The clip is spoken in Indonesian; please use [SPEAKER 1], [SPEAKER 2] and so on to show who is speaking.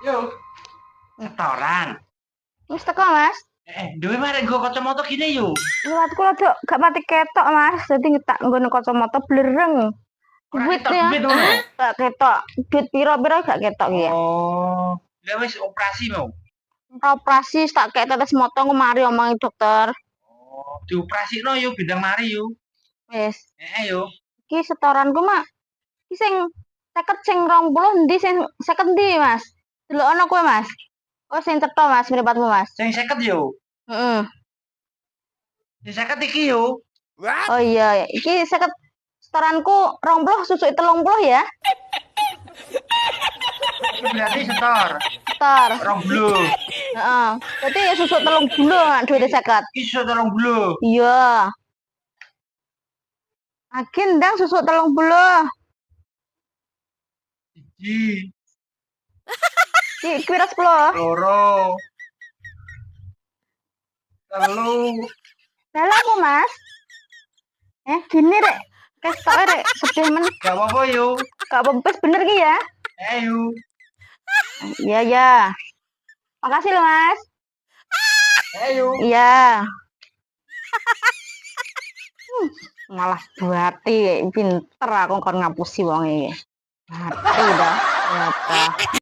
[SPEAKER 1] Yo, setoran.
[SPEAKER 2] Wis teko, Mas.
[SPEAKER 1] Duwe mari nggo kacamata gini yo.
[SPEAKER 2] Liwat kula tuh gak pati ketok, Mas. Dadi tak nggono kacamata blereng.
[SPEAKER 1] Ora
[SPEAKER 2] Duit
[SPEAKER 1] ketok
[SPEAKER 2] ya.
[SPEAKER 1] duit ngono.
[SPEAKER 2] Gak ketok. Duit piro-piro gak ketok ya.
[SPEAKER 1] Oh, lah wis operasi mau.
[SPEAKER 2] Operasi tak kayak tetes motong kemari omongi dokter.
[SPEAKER 1] Oh, dioperasino yo bintang mari yo.
[SPEAKER 2] Wis.
[SPEAKER 1] Yo.
[SPEAKER 2] Iki setoranku mak. Iki sing 50 sing 20 endi sing 50 endi, Mas? Delokno kowe, Mas. Oh, sing cetha, Mas, mripatmu, Mas.
[SPEAKER 1] Sing 50 yo.
[SPEAKER 2] Heeh.
[SPEAKER 1] Sing 50 iki yo.
[SPEAKER 2] Oh iya, iki 50 setoranku 20 susuk 30 ya.
[SPEAKER 1] Itu berarti setor.
[SPEAKER 2] Setor.
[SPEAKER 1] 20.
[SPEAKER 2] Heeh. Berarti ya susuk 30 mak duwite 50.
[SPEAKER 1] Iki susuk 30.
[SPEAKER 2] Iya. Agen ndang susuk 30.
[SPEAKER 1] Siji.
[SPEAKER 2] Iki pira 10?
[SPEAKER 1] Loro. Telu.
[SPEAKER 2] Lah apa, Mas? Gini rek. Kestoke rek sedih men.
[SPEAKER 1] Gak apa-apa yo.
[SPEAKER 2] Gak apa-apa bener ki ya.
[SPEAKER 1] Yo.
[SPEAKER 2] Iya ya. Makasih loh, Mas.
[SPEAKER 1] Yo.
[SPEAKER 2] Iya. Malah buati pinter aku kon ngapusi wong iki. Mati dah. Apa?